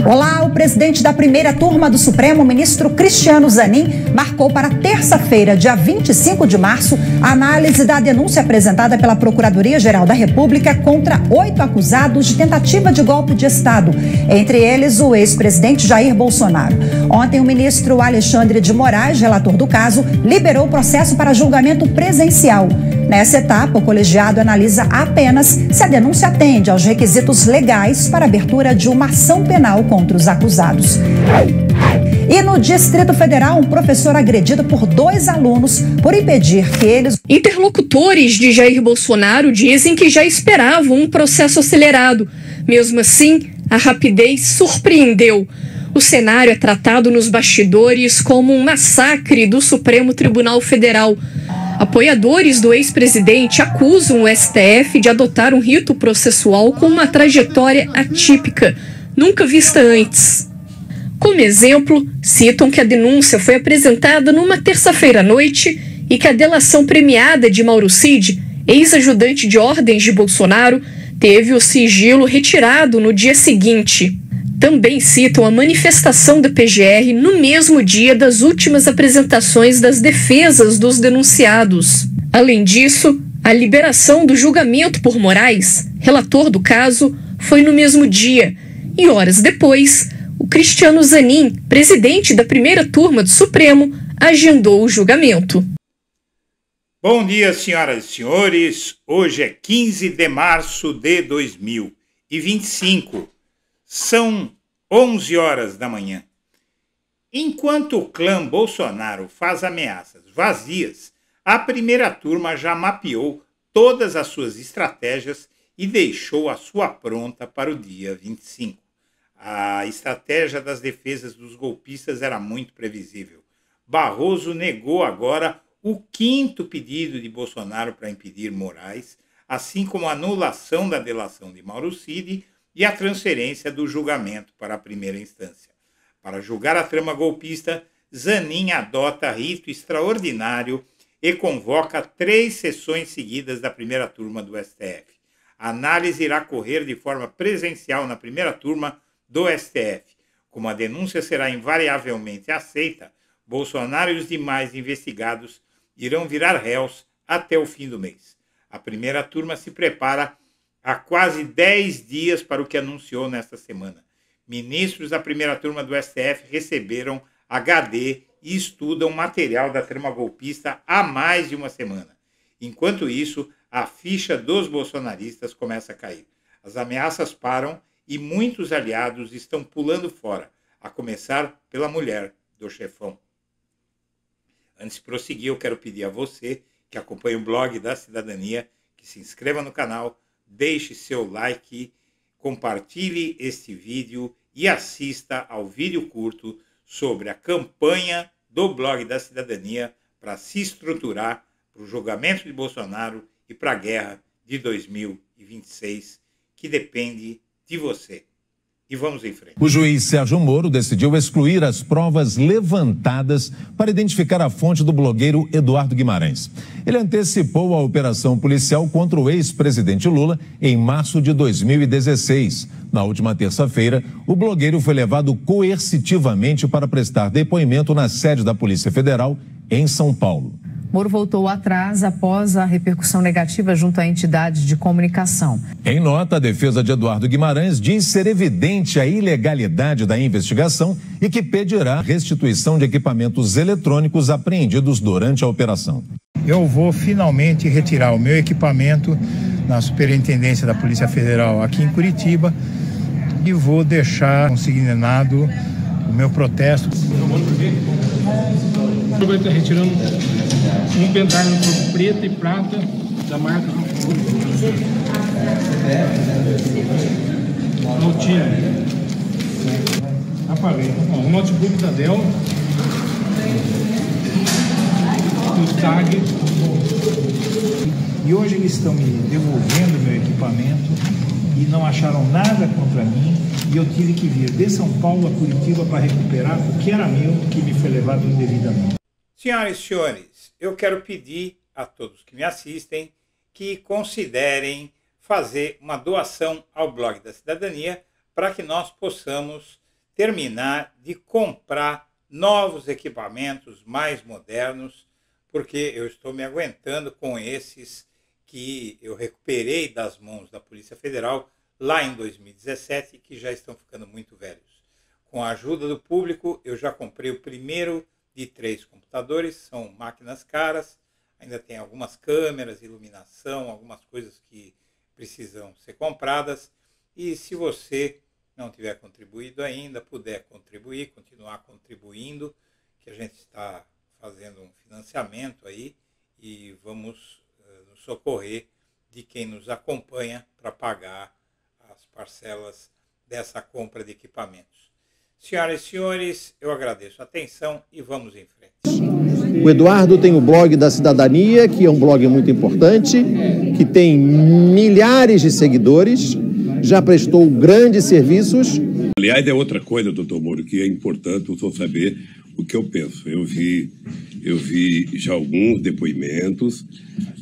Olá, o presidente da primeira turma do Supremo, ministro Cristiano Zanin, marcou para terça-feira, dia 25 de março, a análise da denúncia apresentada pela Procuradoria-Geral da República contra 8 acusados de tentativa de golpe de Estado, entre eles o ex-presidente Jair Bolsonaro. Ontem, o ministro Alexandre de Moraes, relator do caso, liberou o processo para julgamento presencial. Nessa etapa, o colegiado analisa apenas se a denúncia atende aos requisitos legais para a abertura de uma ação penal contra os acusados. E no Distrito Federal, um professor agredido por 2 alunos por impedir que eles... Interlocutores de Jair Bolsonaro dizem que já esperavam um processo acelerado. Mesmo assim, a rapidez surpreendeu. O cenário é tratado nos bastidores como um massacre do Supremo Tribunal Federal. Apoiadores do ex-presidente acusam o STF de adotar um rito processual com uma trajetória atípica, nunca vista antes. Como exemplo, citam que a denúncia foi apresentada numa terça-feira à noite e que a delação premiada de Mauro Cid, ex-ajudante de ordens de Bolsonaro, teve o sigilo retirado no dia seguinte. Também citam a manifestação da PGR no mesmo dia das últimas apresentações das defesas dos denunciados. Além disso, a liberação do julgamento por Moraes, relator do caso, foi no mesmo dia. E horas depois, o Cristiano Zanin, presidente da primeira turma do Supremo, agendou o julgamento. Bom dia, senhoras e senhores. Hoje é 15 de março de 2025. São 11 horas da manhã. Enquanto o clã Bolsonaro faz ameaças vazias, a primeira turma já mapeou todas as suas estratégias e deixou a sua pronta para o dia 25. A estratégia das defesas dos golpistas era muito previsível. Barroso negou agora o 5º pedido de Bolsonaro para impedir Moraes, assim como a anulação da delação de Mauro Cid e a transferência do julgamento para a primeira instância. Para julgar a trama golpista, Zanin adota rito extraordinário e convoca 3 sessões seguidas da primeira turma do STF. A análise irá correr de forma presencial na primeira turma do STF. Como a denúncia será invariavelmente aceita, Bolsonaro e os demais investigados irão virar réus até o fim do mês. A primeira turma se prepara há quase 10 dias para o que anunciou nesta semana. Ministros da primeira turma do STF receberam HD e estudam material da trama golpista há mais de uma semana. Enquanto isso, a ficha dos bolsonaristas começa a cair. As ameaças param e muitos aliados estão pulando fora, a começar pela mulher do chefão. Antes de prosseguir, eu quero pedir a você que acompanha o blog da Cidadania, que se inscreva no canal, deixe seu like, compartilhe este vídeo e assista ao vídeo curto sobre a campanha do blog da Cidadania para se estruturar para o julgamento de Bolsonaro e para a guerra de 2026, que depende de você. E vamos em frente. O juiz Sérgio Moro decidiu excluir as provas levantadas para identificar a fonte do blogueiro Eduardo Guimarães. Ele antecipou a operação policial contra o ex-presidente Lula em março de 2016. Na última terça-feira, o blogueiro foi levado coercitivamente para prestar depoimento na sede da Polícia Federal em São Paulo. Moro voltou atrás após a repercussão negativa junto a entidades de comunicação. Em nota, a defesa de Eduardo Guimarães diz ser evidente a ilegalidade da investigação e que pedirá restituição de equipamentos eletrônicos apreendidos durante a operação. Eu vou finalmente retirar o meu equipamento na Superintendência da Polícia Federal aqui em Curitiba e vou deixar consignado o meu protesto. Eu vou estar retirando um pendrive preto e prata da marca Notinha. Apaguei. O notebook da Dell, o tag. E hoje eles estão me devolvendo meu equipamento e não acharam nada contra mim. E eu tive que vir de São Paulo a Curitiba para recuperar o que era meu, que me foi levado indevidamente. Senhoras e senhores, eu quero pedir a todos que me assistem que considerem fazer uma doação ao blog da Cidadania para que nós possamos terminar de comprar novos equipamentos mais modernos, porque eu estou me aguentando com esses que eu recuperei das mãos da Polícia Federal lá em 2017, que já estão ficando muito velhos. Com a ajuda do público, eu já comprei o primeiro de 3 computadores, são máquinas caras, ainda tem algumas câmeras, iluminação, algumas coisas que precisam ser compradas. E se você não tiver contribuído ainda, puder contribuir, continuar contribuindo, que a gente está fazendo um financiamento aí e vamos nos socorrer de quem nos acompanha para pagar as parcelas dessa compra de equipamentos. Senhoras e senhores, eu agradeço a atenção e vamos em frente. O Eduardo tem o blog da Cidadania, que é um blog muito importante, que tem milhares de seguidores, já prestou grandes serviços. Aliás, é outra coisa, doutor Moro, que é importante o senhor saber o que eu penso. Eu vi já alguns depoimentos,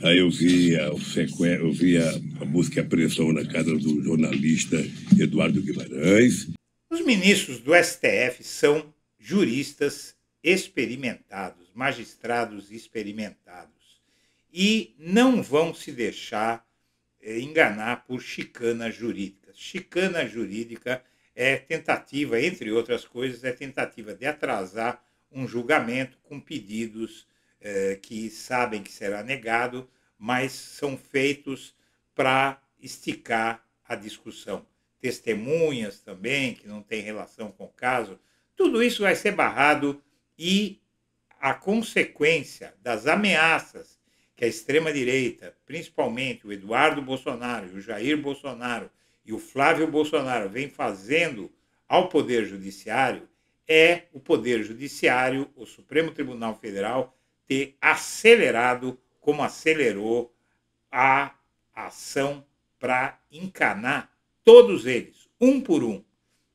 aí eu vi a busca e apreensão na casa do jornalista Eduardo Guimarães. Os ministros do STF são juristas experimentados, magistrados experimentados, e não vão se deixar enganar por chicana jurídica. Chicana jurídica é tentativa, entre outras coisas, é tentativa de atrasar um julgamento com pedidos que sabem que será negado, mas são feitos para esticar a discussão. Testemunhas também, que não têm relação com o caso, tudo isso vai ser barrado e a consequência das ameaças que a extrema-direita, principalmente o Eduardo Bolsonaro, o Jair Bolsonaro e o Flávio Bolsonaro vem fazendo ao Poder Judiciário, é o Poder Judiciário, o Supremo Tribunal Federal, ter acelerado, como acelerou, a ação para encanar todos eles, um,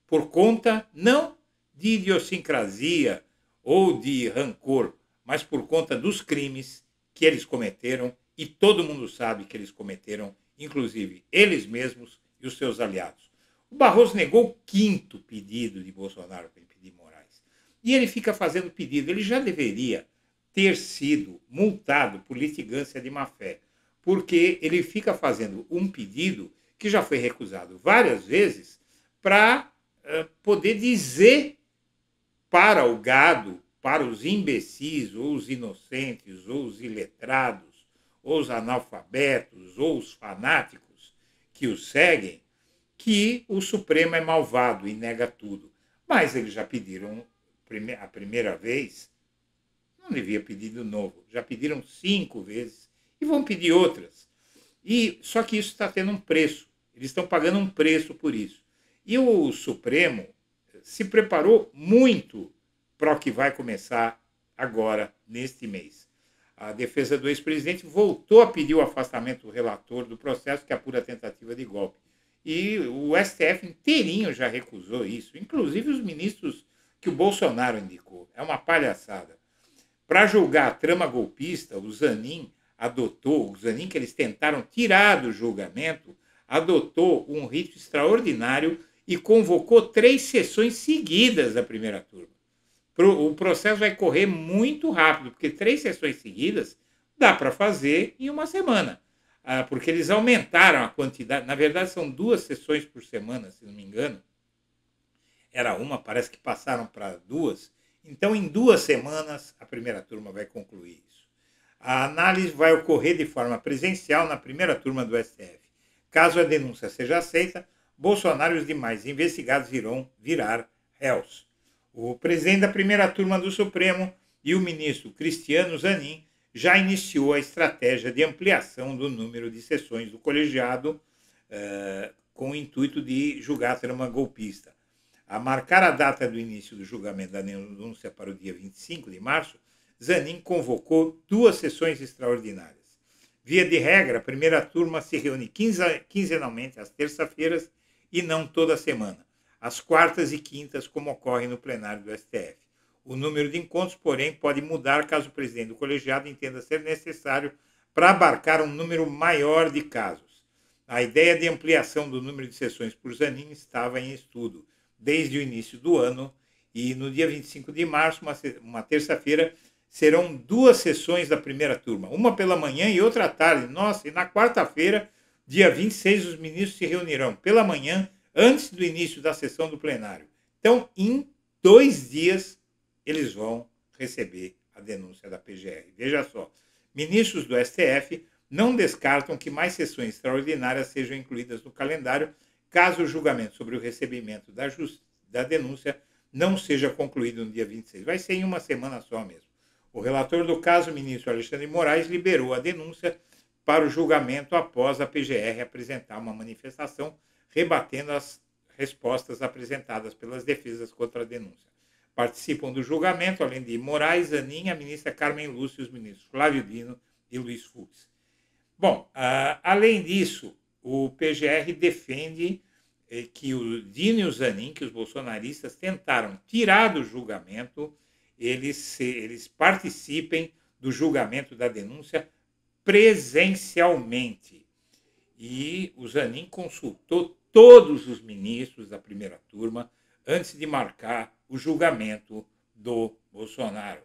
por conta não de idiosincrasia ou de rancor, mas por conta dos crimes que eles cometeram, e todo mundo sabe que eles cometeram, inclusive eles mesmos e os seus aliados. O Barroso negou o 5º pedido de Bolsonaro para impedir Moraes. E ele fica fazendo pedido. Ele já deveria ter sido multado por litigância de má-fé, porque ele fica fazendo um pedido que já foi recusado várias vezes para poder dizer para o gado, para os imbecis, ou os inocentes, ou os iletrados, ou os analfabetos, ou os fanáticos que o seguem, que o Supremo é malvado e nega tudo. Mas eles já pediram a primeira vez, não devia pedir de novo, já pediram 5 vezes e vão pedir outras. Só que isso está tendo um preço, eles estão pagando um preço por isso. E o Supremo se preparou muito para o que vai começar agora, neste mês. A defesa do ex-presidente voltou a pedir o afastamento do relator do processo que apura a tentativa de golpe. E o STF inteirinho já recusou isso, inclusive os ministros que o Bolsonaro indicou. É uma palhaçada. Para julgar a trama golpista, o Zanin que eles tentaram tirar do julgamento, adotou um rito extraordinário e convocou 3 sessões seguidas da primeira turma. O processo vai correr muito rápido, porque 3 sessões seguidas dá para fazer em uma semana, porque eles aumentaram a quantidade. Na verdade, são 2 sessões por semana, se não me engano. Era uma, parece que passaram para 2. Então, em 2 semanas, a primeira turma vai concluir isso. A análise vai ocorrer de forma presencial na primeira turma do STF. Caso a denúncia seja aceita, Bolsonaro e os demais investigados irão virar réus. O presidente da primeira turma do Supremo e o ministro Cristiano Zanin já iniciou a estratégia de ampliação do número de sessões do colegiado com o intuito de julgar a trama golpista. A marcar a data do início do julgamento da denúncia para o dia 25 de março, Zanin convocou 2 sessões extraordinárias. Via de regra, a primeira turma se reúne quinzenalmente às terças-feiras e não toda semana, às quartas e quintas, como ocorre no plenário do STF. O número de encontros, porém, pode mudar caso o presidente do colegiado entenda ser necessário para abarcar um número maior de casos. A ideia de ampliação do número de sessões por Zanin estava em estudo, desde o início do ano. E no dia 25 de março, uma terça-feira, serão 2 sessões da primeira turma, uma pela manhã e outra à tarde. Nossa, e na quarta-feira, dia 26, os ministros se reunirão pela manhã, antes do início da sessão do plenário. Então, em 2 dias, eles vão receber a denúncia da PGR. Veja só, ministros do STF não descartam que mais sessões extraordinárias sejam incluídas no calendário, caso o julgamento sobre o recebimento da denúncia não seja concluído no dia 26. Vai ser em uma semana só mesmo. O relator do caso, o ministro Alexandre de Moraes, liberou a denúncia para o julgamento após a PGR apresentar uma manifestação rebatendo as respostas apresentadas pelas defesas contra a denúncia. Participam do julgamento, além de Moraes, Zanin, a ministra Carmen Lúcia e os ministros Flávio Dino e Luiz Fux. Bom, além disso, o PGR defende que o Dino e o Zanin, que os bolsonaristas tentaram tirar do julgamento, eles participem do julgamento da denúncia presencialmente. E o Zanin consultou todos os ministros da primeira turma antes de marcar o julgamento do Bolsonaro.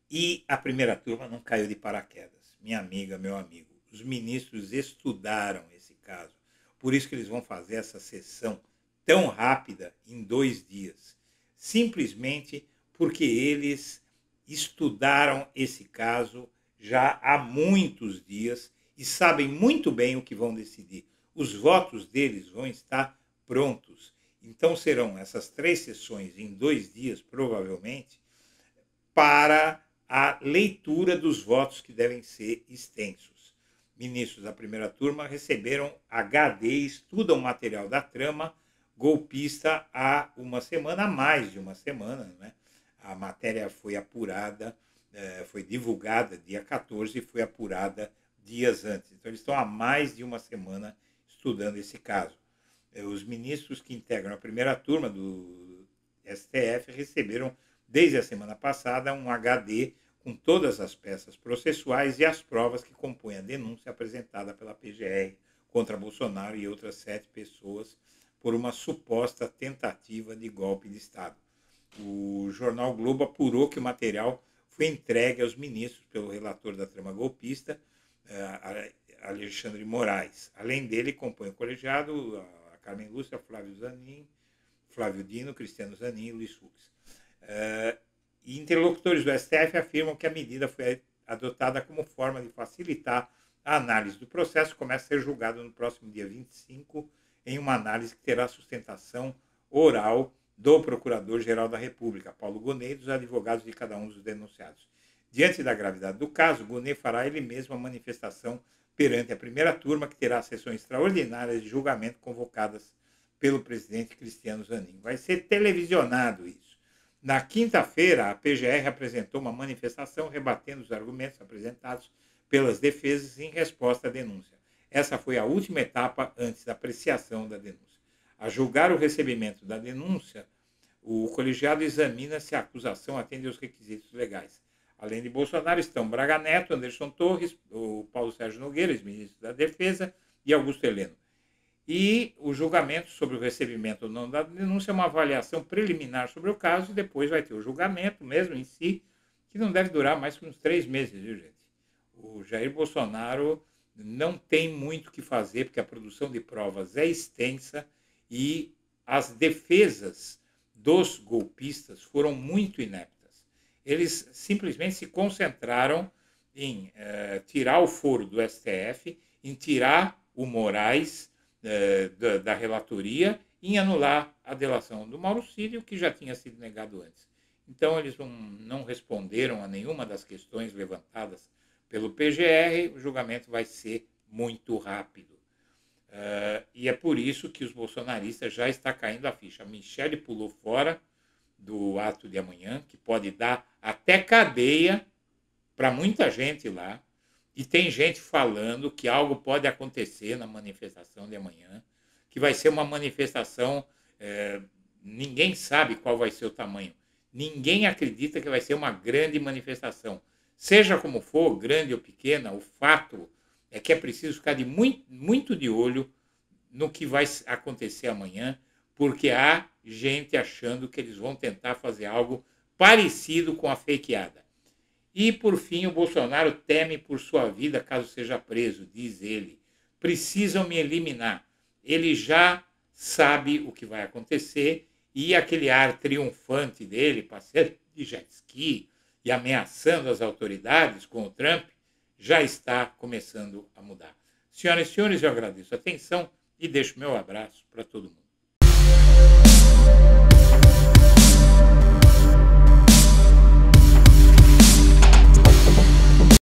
E a primeira turma não caiu de paraquedas. Minha amiga, meu amigo, os ministros estudaram esse caso. Por isso que eles vão fazer essa sessão tão rápida em 2 dias. Simplesmente porque eles estudaram esse caso já há muitos dias e sabem muito bem o que vão decidir. Os votos deles vão estar prontos. Então serão essas 3 sessões em 2 dias, provavelmente, para a leitura dos votos que devem ser extensos. Ministros da primeira turma receberam HD, estudam o material da trama golpista há uma semana, mais de uma semana, né? A matéria foi apurada, foi divulgada dia 14 e foi apurada dias antes. Então, eles estão há mais de uma semana estudando esse caso. Os ministros que integram a primeira turma do STF receberam, desde a semana passada, um HD com todas as peças processuais e as provas que compõem a denúncia apresentada pela PGR contra Bolsonaro e outras 7 pessoas por uma suposta tentativa de golpe de Estado. O jornal Globo apurou que o material foi entregue aos ministros pelo relator da trama golpista, Alexandre de Moraes. Além dele, compõe o colegiado a Carmen Lúcia, Flávio Dino, Cristiano Zanin e Luiz Fux. Interlocutores do STF afirmam que a medida foi adotada como forma de facilitar a análise do processo, que começa a ser julgado no próximo dia 25, em uma análise que terá sustentação oral do Procurador-Geral da República, Paulo Gonet, e dos advogados de cada um dos denunciados. Diante da gravidade do caso, Gonet fará ele mesmo a manifestação perante a primeira turma, que terá sessões extraordinárias de julgamento convocadas pelo presidente Cristiano Zanin. Vai ser televisionado isso. Na quinta-feira, a PGR apresentou uma manifestação rebatendo os argumentos apresentados pelas defesas em resposta à denúncia. Essa foi a última etapa antes da apreciação da denúncia. A julgar o recebimento da denúncia, o colegiado examina se a acusação atende aos requisitos legais. Além de Bolsonaro, estão Braga Neto, Anderson Torres, o Paulo Sérgio Nogueira, ex-ministro da Defesa, e Augusto Heleno. E o julgamento sobre o recebimento ou não da denúncia é uma avaliação preliminar sobre o caso, e depois vai ter o julgamento mesmo em si, que não deve durar mais que uns 3 meses, viu, gente? O Jair Bolsonaro não tem muito o que fazer, porque a produção de provas é extensa e as defesas dos golpistas foram muito ineptas. Eles simplesmente se concentraram em tirar o foro do STF, em tirar o Moraes da relatoria e em anular a delação do Mauro Cid, que já tinha sido negado antes. Então, eles não responderam a nenhuma das questões levantadas pelo PGR, o julgamento vai ser muito rápido. E é por isso que os bolsonaristas já está caindo a ficha. A Michelle pulou fora do ato de amanhã, que pode dar até cadeia para muita gente lá, e tem gente falando que algo pode acontecer na manifestação de amanhã, que vai ser uma manifestação, ninguém sabe qual vai ser o tamanho, ninguém acredita que vai ser uma grande manifestação. Seja como for, grande ou pequena, o fato é que é preciso ficar muito de olho no que vai acontecer amanhã, porque há gente achando que eles vão tentar fazer algo parecido com a fakeada. E, por fim, o Bolsonaro teme por sua vida caso seja preso, diz ele. Precisam me eliminar. Ele já sabe o que vai acontecer e aquele ar triunfante dele, passeando de jet ski e ameaçando as autoridades com o Trump, já está começando a mudar. Senhoras e senhores, eu agradeço a atenção e deixo meu abraço para todo mundo.